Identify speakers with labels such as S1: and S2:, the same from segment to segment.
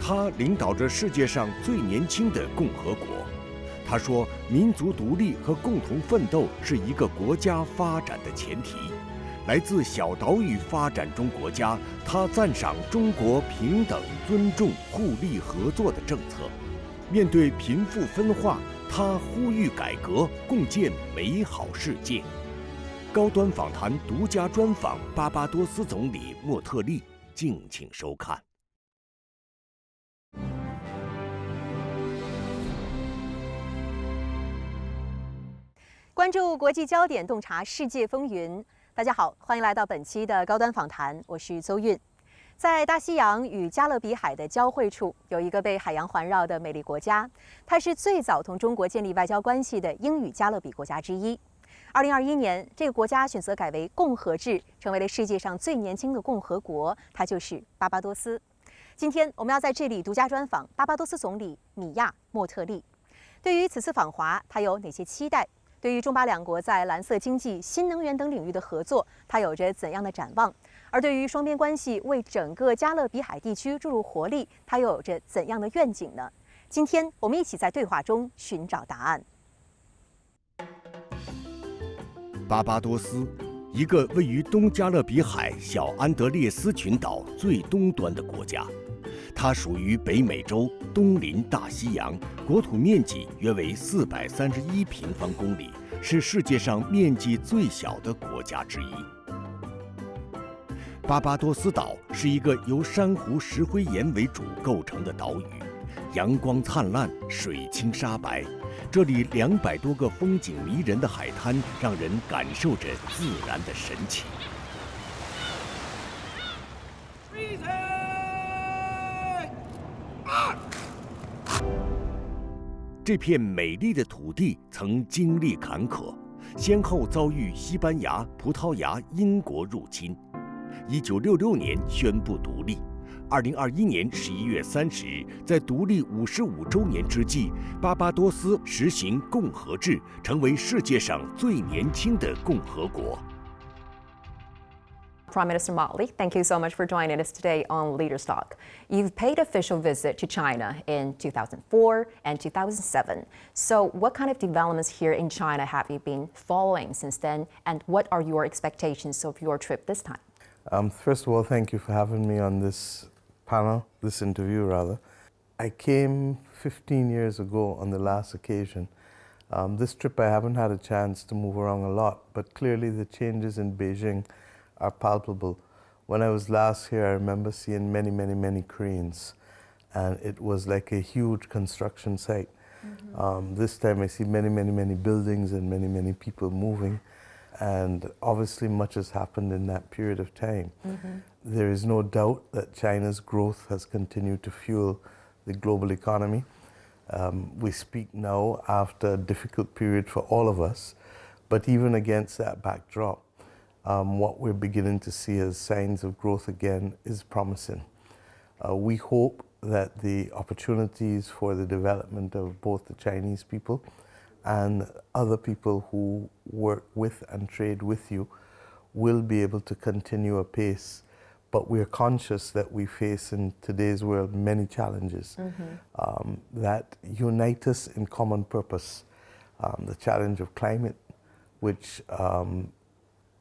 S1: 他领导着世界上最年轻的共和国。他说，民族独立和共同奋斗是一个国家发展的前提。来自小岛屿发展中国家，他赞赏中国平等、尊重、互利合作的政策。面对贫富分化，他呼吁改革，共建美好世界。高端访谈独家专访巴巴多斯总理莫特利，敬请收看。
S2: 关注国际焦点，洞察世界风云。大家好，欢迎来到本期的高端访谈，我是邹韵。在大西洋与加勒比海的交汇处，有一个被海洋环绕的美丽国家，它是最早同中国建立外交关系的英语加勒比国家之一。2021年，这个国家选择改为共和制，成为了世界上最年轻的共和国，它就是巴巴多斯。今天我们要在这里独家专访巴巴多斯总理米亚·莫特利。对于此次访华，他有哪些期待？对于中巴两国在蓝色经济、新能源等领域的合作，它有着怎样的展望？而对于双边关系为整个加勒比海地区注入活力，它又有着怎样的愿景呢？今天我们一起在对话中寻找答案。
S1: 巴巴多斯，一个位于东加勒比海小安德烈斯群岛最东端的国家。它属于北美洲，东临大西洋，国土面积约为431平方公里，是世界上面积最小的国家之一。巴巴多斯岛是一个由珊瑚石灰岩为主构成的岛屿，阳光灿烂，水清沙白。这里200多个风景迷人的海滩，让人感受着自然的神奇。这片美丽的土地曾经历坎坷，先后遭遇西班牙、葡萄牙、英国入侵。1966年宣布独立。2021年11月30日，在独立55周年之际，巴巴多斯实行共和制，成为世界上最年轻的共和国。
S3: Prime Minister Motley, thank you so much for joining us today on Leaders Talk. You've paid official visit to China in 2004 and 2007. So what kind of developments here in China have you been following since then, and what are your expectations of your trip this time?
S4: First of all, thank you for having me on this panel, this interview rather. I came 15 years ago on the last occasion. This trip I haven't had a chance to move around a lot, but clearly the changes in Beijing are palpable. When I was last here, I remember seeing many cranes, and it was like a huge construction site. This time I see many buildings and many people moving, and obviously much has happened in that period of time. There is no doubt that China's growth has continued to fuel the global economy. We speak now after a difficult period for all of us, but even against that backdrop, what we're beginning to see as signs of growth again is promising. We hope that the opportunities for the development of both the Chinese people and other people who work with and trade with you will be able to continue apace. But we're conscious that we face in today's world many challenges that unite us in common purpose. The challenge of climate, which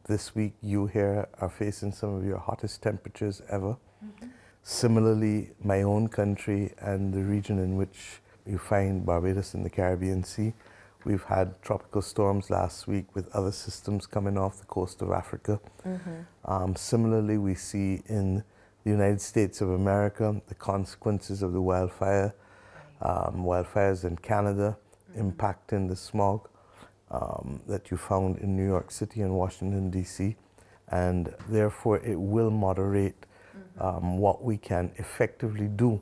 S4: this week you here are facing some of your hottest temperatures ever. Similarly, my own country and the region in which you find Barbadosu in the Caribbean Sea, we've had tropical storms last week with other systems coming off the coast of Africa. Similarly, we see in the United States of America the consequences of the wildfires in Canada impacting the smog that you found in New York City and Washington, D.C. And therefore it will moderate what we can effectively do,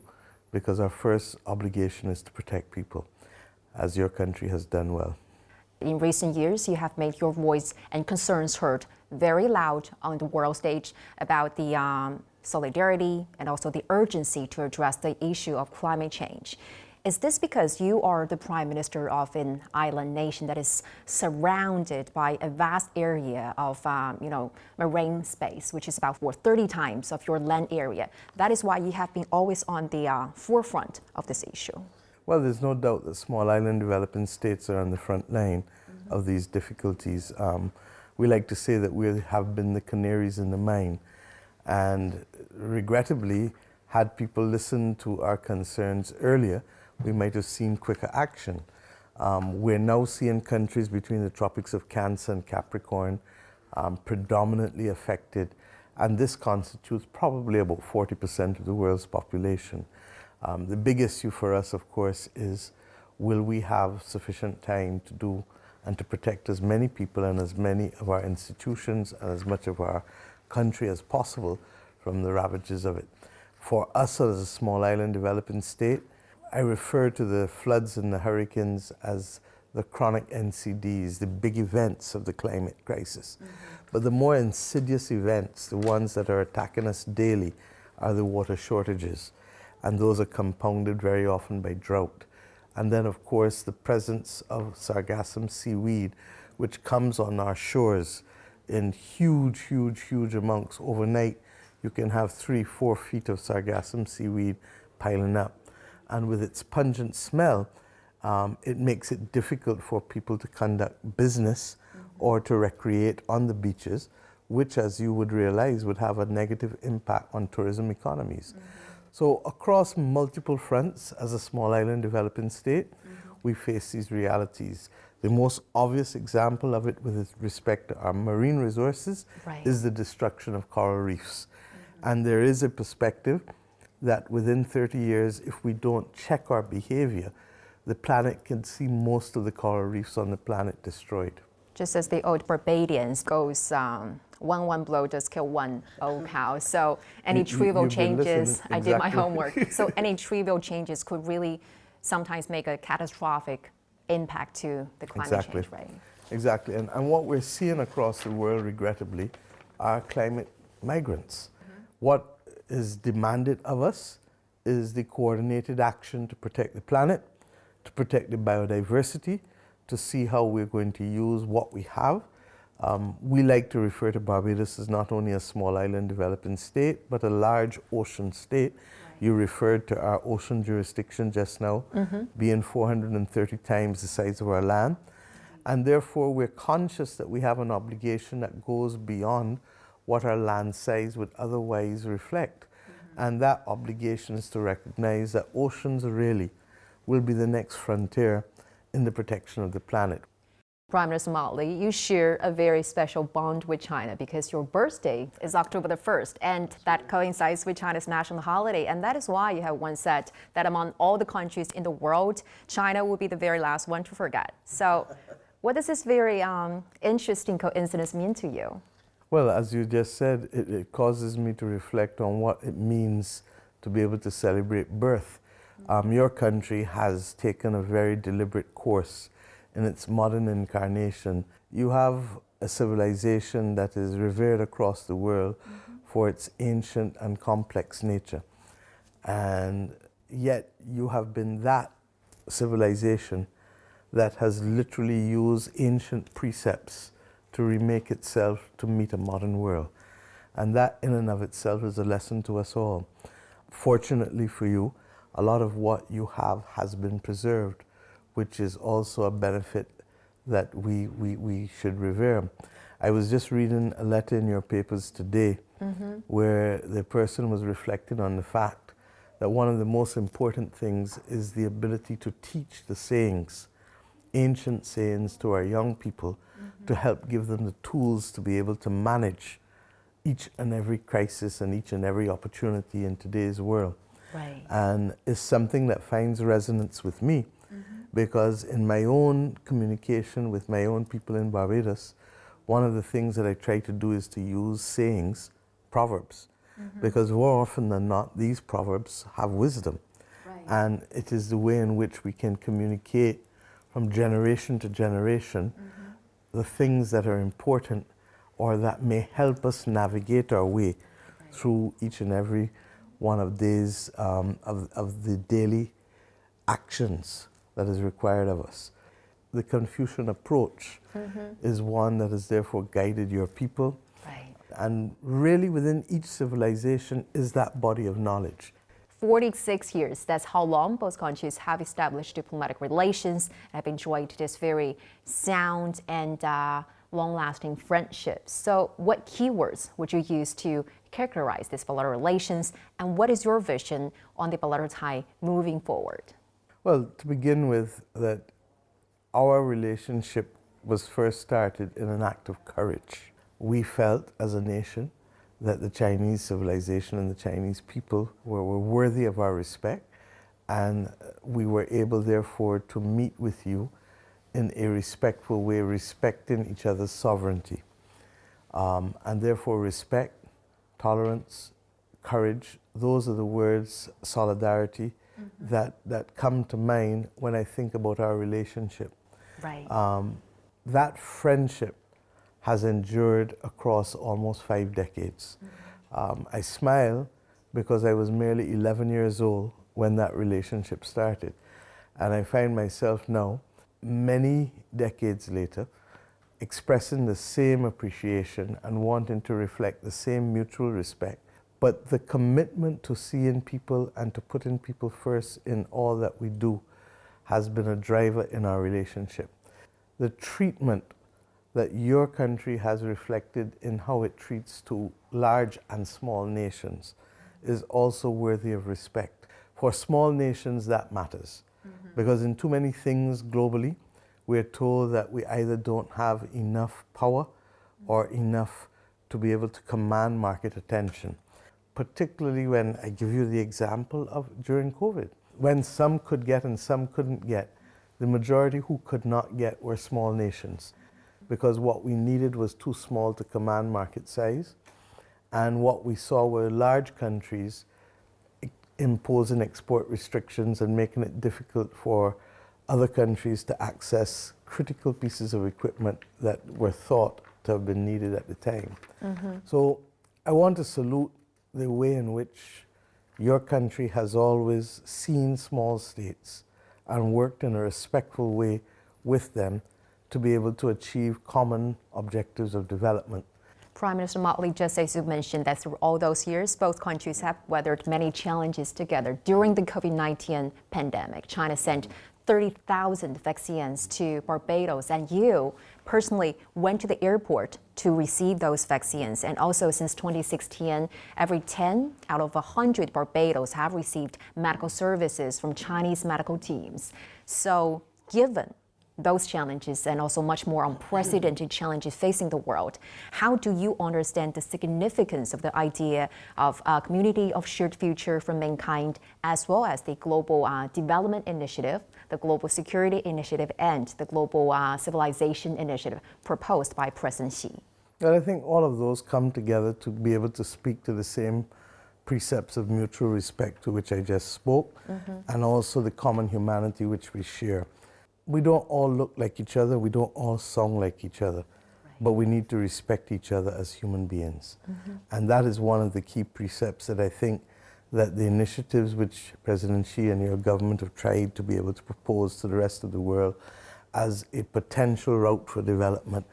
S4: because our first obligation is to protect people, as your country has done well.
S3: In recent years, you have made your voice and concerns heard very loud on the world stage about the solidarity and also the urgency to address the issue of climate change. Is this because you are the prime minister of an island nation that is surrounded by a vast area of, marine space, which is about 30 times of your land area? That is why you have been always on the forefront of this issue.
S4: Well, there's no doubt that small island developing states are on the front line of these difficulties. We like to say that we have been the canaries in the mine, and regrettably, had people listened to our concerns earlier, we might have seen quicker action. We're now seeing countries between the tropics of Cancer and Capricorn predominantly affected, and this constitutes probably about 40% of the world's population. The big issue for us, of course, is will we have sufficient time to do and to protect as many people and as many of our institutions and as much of our country as possible from the ravages of it. For us as a small island developing state, I refer to the floods and the hurricanes as the chronic NCDs, the big events of the climate crisis. But the more insidious events, the ones that are attacking us daily, are the water shortages. And those are compounded very often by drought. And then, of course, the presence of sargassum seaweed, which comes on our shores in huge, huge, huge amounts. Overnight, you can have 3-4 feet of sargassum seaweed piling up. And with its pungent smell, it makes it difficult for people to conduct business or to recreate on the beaches, which, as you would realize, would have a negative impact on tourism economies. So across multiple fronts, as a small island developing state, we face these realities. The most obvious example of it with respect to our marine resources is the destruction of coral reefs. And there is a perspective that within 30 years, if we don't check our behavior, the planet can see most of the coral reefs on the planet destroyed.
S3: Just as the old Barbadians goes, one blow just kill one old cow. So any trivial changes, I did my homework. So any trivial changes could really sometimes make a catastrophic impact to the climate change, right?
S4: Exactly. And what we're seeing across the world, regrettably, are climate migrants. What is demanded of us is the coordinated action to protect the planet, to protect the biodiversity, to see how we're going to use what we have. We like to refer to Barbados as not only a small island developing state, but a large ocean state. You referred to our ocean jurisdiction just now being 430 times the size of our land. And therefore, we're conscious that we have an obligation that goes beyond what our land size would otherwise reflect. And that obligation is to recognize that oceans really will be the next frontier in the protection of the planet.
S3: Prime Minister Motley, you share a very special bond with China because your birthday is October the 1st, and that coincides with China's national holiday. And that is why you have once said that among all the countries in the world, China will be the very last one to forget. So what does this very interesting coincidence mean to you?
S4: Well, as you just said, it causes me to reflect on what it means to be able to celebrate birth. Your country has taken a very deliberate course in its modern incarnation. You have a civilization that is revered across the world for its ancient and complex nature. And yet you have been that civilization that has literally used ancient precepts to remake itself to meet a modern world. And that in and of itself is a lesson to us all. Fortunately for you, a lot of what you have has been preserved, which is also a benefit that we should revere. I was just reading a letter in your papers today where the person was reflecting on the fact that one of the most important things is the ability to teach the sayings, ancient sayings, to our young people to help give them the tools to be able to manage each and every crisis and each and every opportunity in today's world. And it's something that finds resonance with me because in my own communication with my own people in Barbados, one of the things that I try to do is to use sayings, proverbs, because more often than not, these proverbs have wisdom. And it is the way in which we can communicate from generation to generation the things that are important or that may help us navigate our way through each and every one of these of the daily actions that is required of us. The Confucian approach is one that has therefore guided your people.
S3: Right.
S4: And really within each civilization is that body of knowledge.
S3: 46 years, that's how long both countries have established diplomatic relations and have enjoyed this very sound and long-lasting friendship. So what keywords would you use to characterize these bilateral relations, and what is your vision on the bilateral tie moving forward?
S4: Well, to begin with, that our relationship was first started in an act of courage. We felt as a nation that the Chinese civilization and the Chinese people were worthy of our respect, and we were able therefore to meet with you in a respectful way, respecting each other's sovereignty. And therefore respect, tolerance, courage, those are the words, solidarity, that come to mind when I think about our relationship.
S3: Right.
S4: That friendship has endured across almost 5 decades. I smile because I was merely 11 years old when that relationship started. And I find myself now, many decades later, expressing the same appreciation and wanting to reflect the same mutual respect. But the commitment to seeing people and to putting people first in all that we do has been a driver in our relationship. The treatment that your country has reflected in how it treats to large and small nations is also worthy of respect. For small nations, that matters. Because in too many things globally, we're told that we either don't have enough power or enough to be able to command market attention. Particularly when I give you the example of during COVID, when some could get and some couldn't get, the majority who could not get were small nations, because what we needed was too small to command market size, and what we saw were large countries imposing export restrictions and making it difficult for other countries to access critical pieces of equipment that were thought to have been needed at the time. So I want to salute the way in which your country has always seen small states and worked in a respectful way with them to be able to achieve common objectives of development.
S3: Prime Minister Motley, just as you mentioned, that through all those years, both countries have weathered many challenges together. During the COVID-19 pandemic, China sent 30,000 vaccines to Barbados, and you personally went to the airport to receive those vaccines. And also since 2016, every 10 out of 100 Barbados have received medical services from Chinese medical teams. So given those challenges and also much more unprecedented challenges facing the world, how do you understand the significance of the idea of a community of shared future for mankind, as well as the Global Development Initiative, the Global Security Initiative, and the Global Civilization Initiative proposed by President Xi?
S4: Well, I think all of those come together to be able to speak to the same precepts of mutual respect to which I just spoke, and also the common humanity which we share. We don't all look like each other, we don't all sound like each other, but we need to respect each other as human beings. And that is one of the key precepts that I think that the initiatives which President Xi and your government have tried to be able to propose to the rest of the world as a potential route for development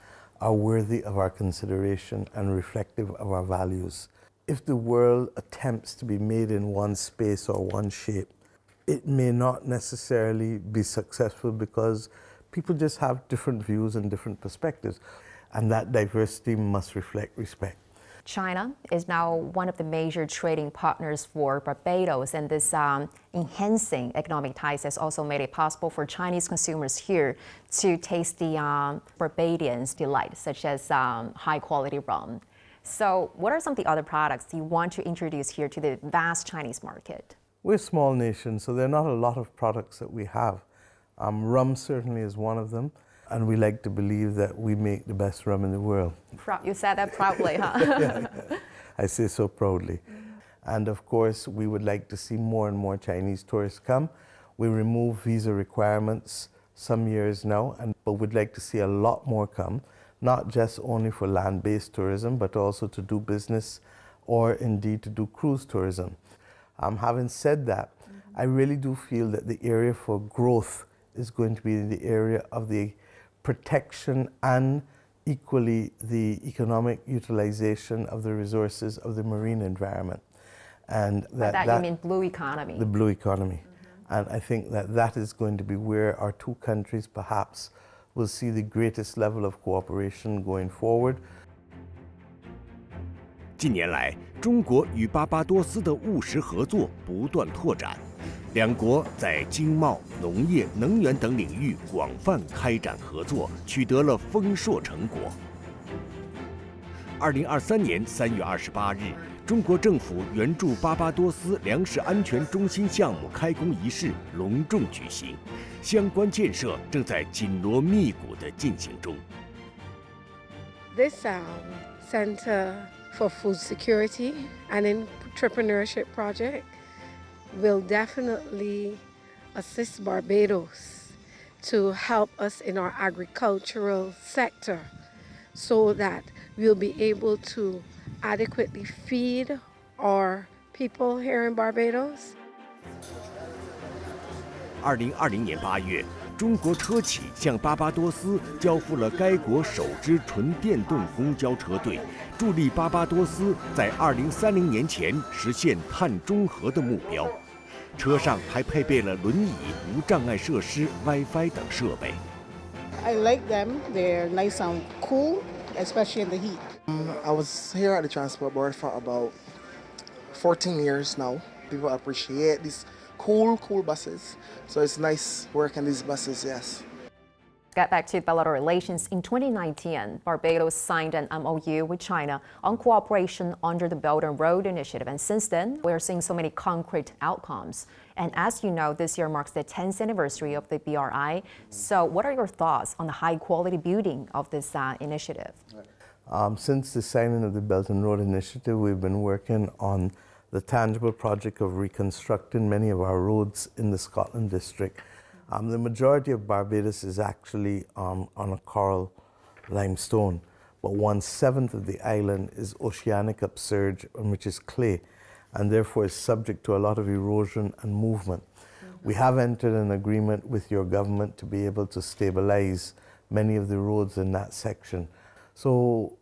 S4: are worthy of our consideration and reflective of our values. If the world attempts to be made in one space or one shape, it may not necessarily be successful because people just have different views and different perspectives, and that diversity must reflect respect.
S3: China is now one of the major trading partners for Barbados, and this enhancing economic ties has also made it possible for Chinese consumers here to taste the Barbadians' delight, such as high-quality rum. So what are some of the other products you want to introduce here to the vast Chinese market?
S4: We're a small nation, so there are not a lot of products that we have. Rum certainly is one of them, and we like to believe that we make the best rum in the world.
S3: You said that proudly, huh?
S4: Yeah, I say so proudly. And of course, we would like to see more and more Chinese tourists come. We remove visa requirements some years now, but we'd like to see a lot more come, not just only for land-based tourism, but also to do business or indeed to do cruise tourism. Having said that, I really do feel that the area for growth is going to be in the area of the protection and equally the economic utilization of the resources of the marine environment. And
S3: that you mean blue economy?
S4: The blue economy. And I think that that is going to be where our two countries perhaps will see the greatest level of cooperation going forward.
S1: 近年来，中国与巴巴多斯的务实合作不断拓展，两国在经贸、农业、能源等领域广泛开展合作，取得了丰硕成果。2023年3月28日，中国政府援助巴巴多斯粮食安全中心项目开工仪式隆重举行，相关建设正在紧锣密鼓地进行中。
S5: This Center for Food Security and Entrepreneurship project will definitely assist Barbados to help us in our agricultural sector so that we'll be able to adequately feed our people here in Barbados.
S1: 2020年8月，中国车企向巴巴多斯交付了该国首支纯电动公交车队，助力巴巴多斯在2030年前实现碳中和的目标。车上还配备了轮椅、无障碍设施、WiFi 等设备。
S6: I like them. They're nice and cool, especially in the heat.
S7: I was here at the Transport Board for about 14 years now. People appreciate these cool buses. So it's nice working these buses, yes.
S3: Get back to bilateral relations. In 2019, Barbados signed an MOU with China on cooperation under the Belt and Road Initiative. And since then, we're seeing so many concrete outcomes. And as you know, this year marks the 10th anniversary of the BRI. So what are your thoughts on the high-quality building of this initiative?
S4: Since the signing of the Belt and Road Initiative, we've been working on the tangible project of reconstructing many of our roads in the Scotland district. The majority of Barbados is actually on a coral limestone, but 1/7 of the island is oceanic upsurge, which is clay, and therefore is subject to a lot of erosion and movement. We have entered an agreement with your government to be able to stabilize many of the roads in that section. So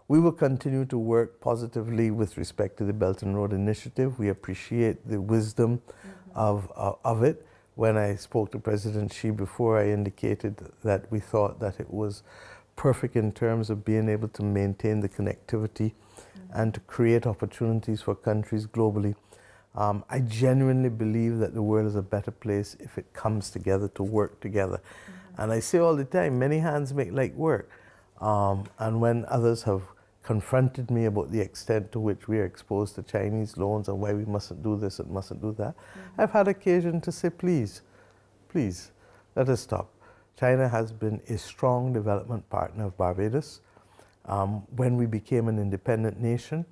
S4: we will continue to work positively with respect to the Belt and Road Initiative. We appreciate the wisdom of it. When I spoke to President Xi before, I indicated that we thought that it was perfect in terms of being able to maintain the connectivity and to create opportunities for countries globally. I genuinely believe that the world is a better place if it comes together to work together. And I say all the time, many hands make light work. And when others have confronted me about the extent to which we are exposed to Chinese loans and why we mustn't do this and mustn't do that, I've had occasion to say, please, let us stop. China has been a strong development partner of Barbados. When we became an independent nation,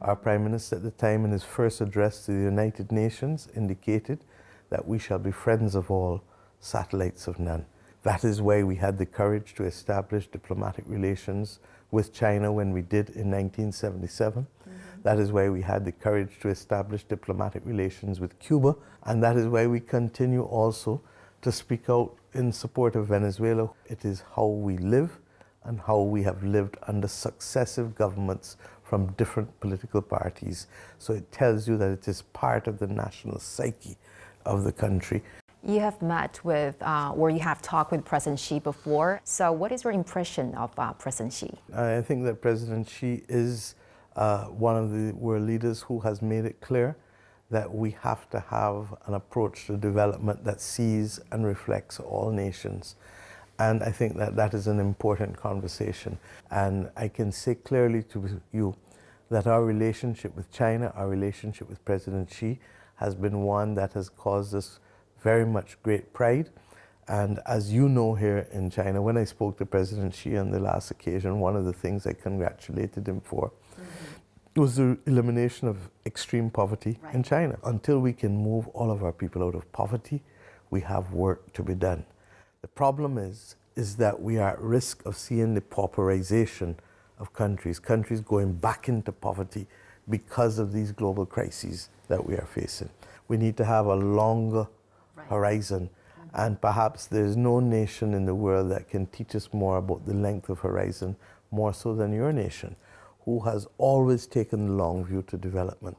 S4: our Prime Minister at the time in his first address to the United Nations indicated that we shall be friends of all, satellites of none. That is why we had the courage to establish diplomatic relations with China when we did in 1977. That is why we had the courage to establish diplomatic relations with Cuba. And that is why we continue also to speak out in support of Venezuela. It is how we live and how we have lived under successive governments from different political parties. So it tells you that it is part of the national psyche of the country.
S3: You have met with, or you have talked with President Xi before. So what is your impression of President Xi?
S4: I think that President Xi is one of the world leaders who has made it clear that we have to have an approach to development that sees and reflects all nations. And I think that that is an important conversation. And I can say clearly to you that our relationship with China, our relationship with President Xi, has been one that has caused us very much great pride. And as you know, here in China, when I spoke to President Xi on the last occasion, one of the things I congratulated him for was the elimination of extreme poverty in China. Until we can move all of our people out of poverty, we have work to be done. The problem is that we are at risk of seeing the pauperization of countries going back into poverty, because of these global crises that we are facing. We need to have a longer horizon, and perhaps there's no nation in the world that can teach us more about the length of horizon, more so than your nation, who has always taken the long view to development.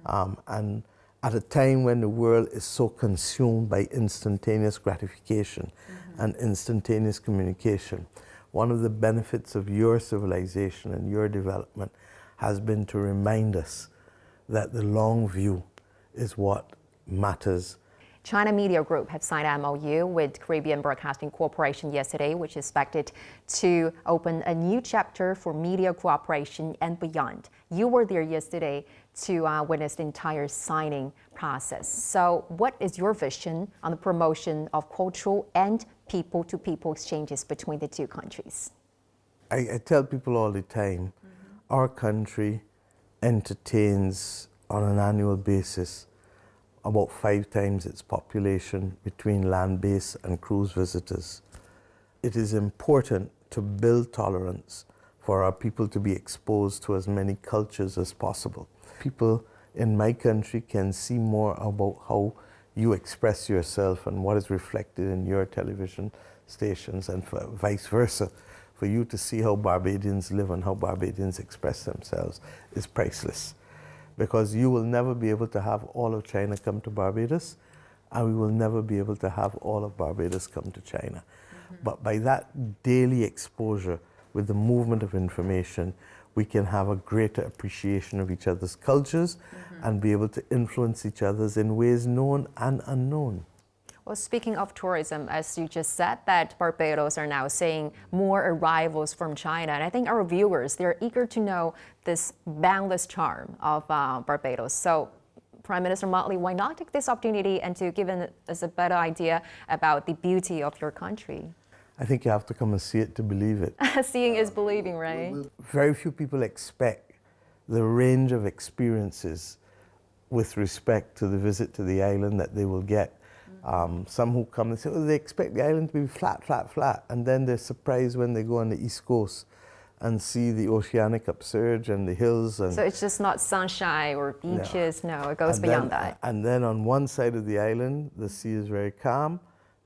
S4: And at a time when the world is so consumed by instantaneous gratification and instantaneous communication, one of the benefits of your civilization and your development has been to remind us that the long view is what matters.
S3: China Media Group have signed an MOU with Caribbean Broadcasting Corporation yesterday, which is expected to open a new chapter for media cooperation and beyond. You were there yesterday to witness the entire signing process. So what is your vision on the promotion of cultural and people-to-people exchanges between the two countries?
S4: I tell people all the time, our country entertains on an annual basis about 5 times its population between land-based and cruise visitors. It is important to build tolerance for our people to be exposed to as many cultures as possible. People in my country can see more about how you express yourself and what is reflected in your television stations, and vice versa. For you to see how Barbadians live and how Barbadians express themselves is priceless. Because you will never be able to have all of China come to Barbados, and we will never be able to have all of Barbados come to China. But by that daily exposure with the movement of information, we can have a greater appreciation of each other's cultures and be able to influence each other's in ways known and unknown.
S3: Well, speaking of tourism, as you just said, that Barbados are now seeing more arrivals from China. And I think our viewers, they're eager to know this boundless charm of Barbados. So, Prime Minister Motley, why not take this opportunity and to give us a better idea about the beauty of your country?
S4: I think you have to come and see it to believe it.
S3: Seeing is believing, right?
S4: Very few people expect the range of experiences with respect to the visit to the island that they will get. Some who come and say, oh, they expect the island to be flat, flat, flat. And then they're surprised when they go on the East Coast and see the oceanic upsurge and the hills. And
S3: so it's just not sunshine or beaches, no, it goes beyond that.
S4: And then on one side of the island, the sea is very calm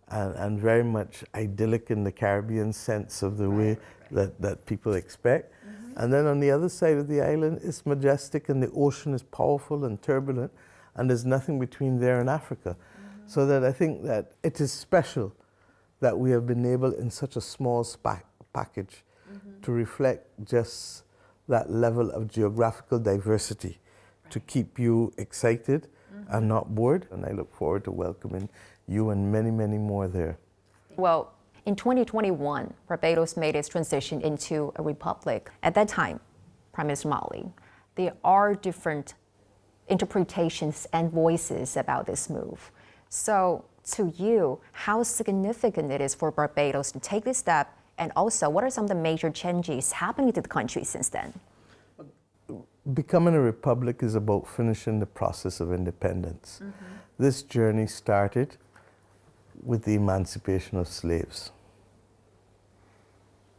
S4: and very much idyllic in the Caribbean sense of the way that people expect. And then on the other side of the island, it's majestic and the ocean is powerful and turbulent, and there's nothing between there and Africa. So that I think that it is special that we have been able in such a small package to reflect just that level of geographical diversity to keep you excited and not bored. And I look forward to welcoming you and many, many more there.
S3: Well, in 2021, Barbados made its transition into a republic. At that time, Prime Minister Motley, there are different interpretations and voices about this move. So, to you, how significant it is for Barbados to take this step, and also what are some of the major changes happening to the country since then?
S4: Becoming a republic is about finishing the process of independence. This journey started with the emancipation of slaves.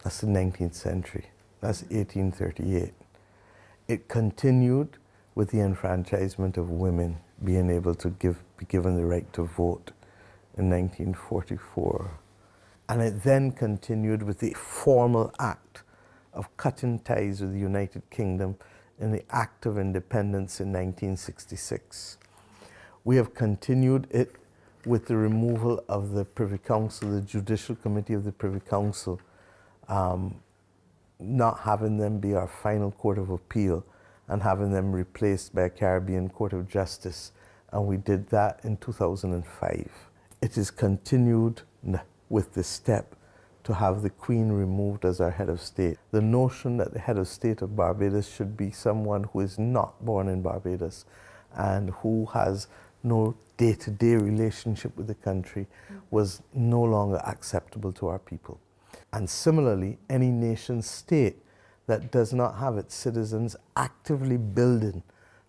S4: That's the 19th century. That's 1838. It continued with the enfranchisement of women being able to be given the right to vote in 1944. And it then continued with the formal act of cutting ties with the United Kingdom in the Act of Independence in 1966. We have continued it with the removal of the Privy Council, the Judicial Committee of the Privy Council, not having them be our final court of appeal and having them replaced by a Caribbean Court of Justice. And we did that in 2005. It is continued with the step to have the Queen removed as our head of state. The notion that the head of state of Barbados should be someone who is not born in Barbados and who has no day-to-day relationship with the country was no longer acceptable to our people. And similarly, any nation state that does not have its citizens actively building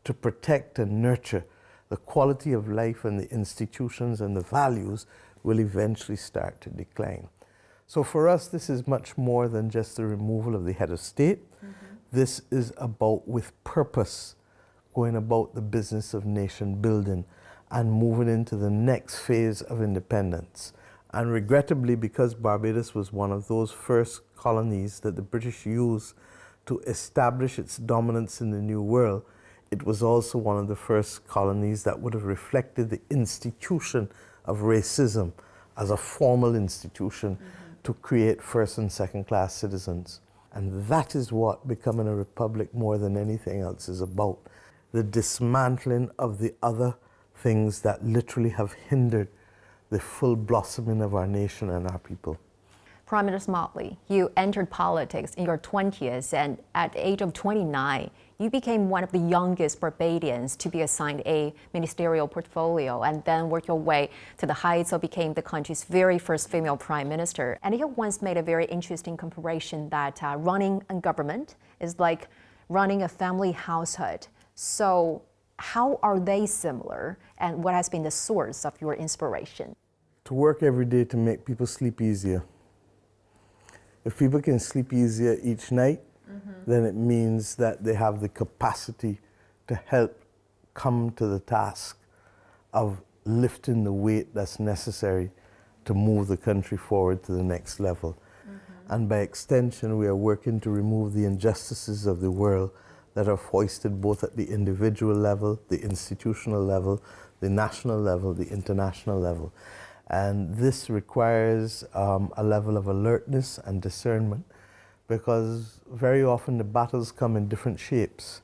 S4: to protect and nurture the quality of life and the institutions and the values will eventually start to decline. So for us, this is much more than just the removal of the head of state. This is about, with purpose, going about the business of nation building and moving into the next phase of independence. And regrettably, because Barbados was one of those first colonies that the British used to establish its dominance in the New World, it was also one of the first colonies that would have reflected the institution of racism as a formal institution to create first and second class citizens. And that is what becoming a republic more than anything else is about. The dismantling of the other things that literally have hindered the full blossoming of our nation and our people.
S3: Prime Minister Motley, you entered politics in your 20s, and at the age of 29, you became one of the youngest Barbadians to be assigned a ministerial portfolio, and then worked your way to the heights of becoming the country's very first female prime minister. And you once made a very interesting comparison that running a government is like running a family household. So how are they similar, and what has been the source of your inspiration?
S4: To work every day to make people sleep easier. If people can sleep easier each night, then it means that they have the capacity to help come to the task of lifting the weight that's necessary to move the country forward to the next level. And by extension, we are working to remove the injustices of the world that are foisted both at the individual level, the institutional level, the national level, the international level. And this requires a level of alertness and discernment, because very often the battles come in different shapes.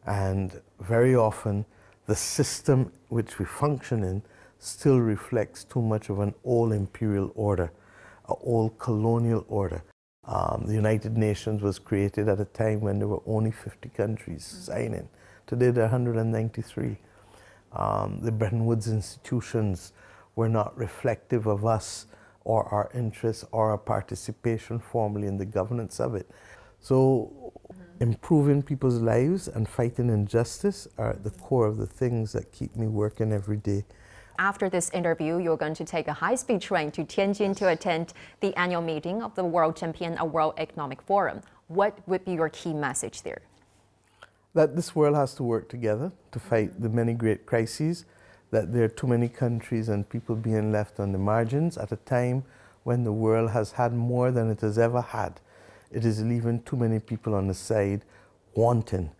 S4: And very often the system which we function in still reflects too much of an old imperial order, an old colonial order. The United Nations was created at a time when there were only 50 countries signing. Today there are 193. The Bretton Woods institutions were not reflective of us or our interests or our participation formally in the governance of it. So improving people's lives and fighting injustice are at the core of the things that keep me working every day.
S3: After this interview, you're going to take a high-speed train to Tianjin to attend the annual meeting of the World Champion at World Economic Forum. What would be your key message there?
S4: That this world has to work together to fight the many great crises, that there are too many countries and people being left on the margins at a time when the world has had more than it has ever had. It is leaving too many people on the side wanting.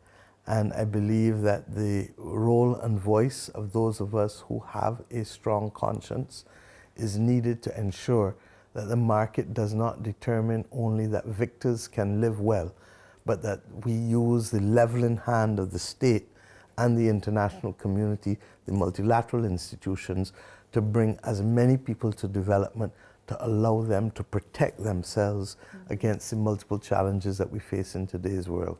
S4: And I believe that the role and voice of those of us who have a strong conscience is needed to ensure that the market does not determine only that victors can live well, but that we use the leveling hand of the state and the international community, the multilateral institutions, to bring as many people to development, to allow them to protect themselves against the multiple challenges that we face in today's world.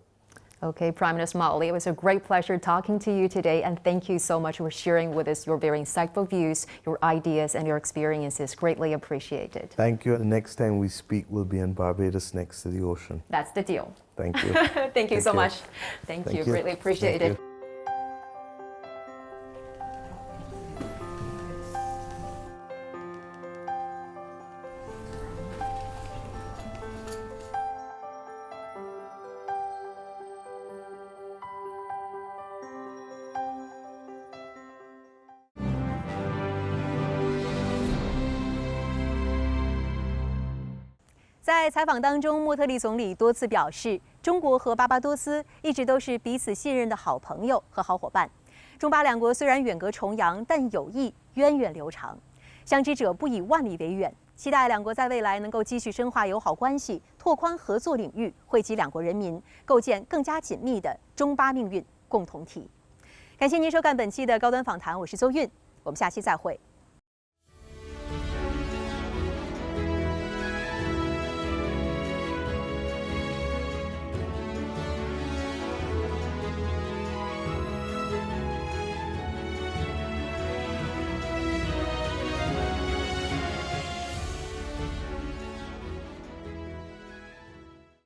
S3: Okay, Prime Minister Motley, it was a great pleasure talking to you today, and thank you so much for sharing with us your very insightful views, your ideas, and your experiences. Greatly appreciated.
S4: Thank you. The next time we speak will be in Barbados next to the ocean.
S3: That's the deal.
S4: Thank you.
S3: Thank you so much. Thank you. Greatly appreciate it.
S2: 在采访当中，莫特利总理多次表示，中国和巴巴多斯一直都是彼此信任的好朋友和好伙伴。中巴两国虽然远隔重洋，但友谊源远流长。相知者不以万里为远，期待两国在未来能够继续深化友好关系，拓宽合作领域，惠及两国人民，构建更加紧密的中巴命运共同体。感谢您收看本期的高端访谈，我是邹韵，我们下期再会。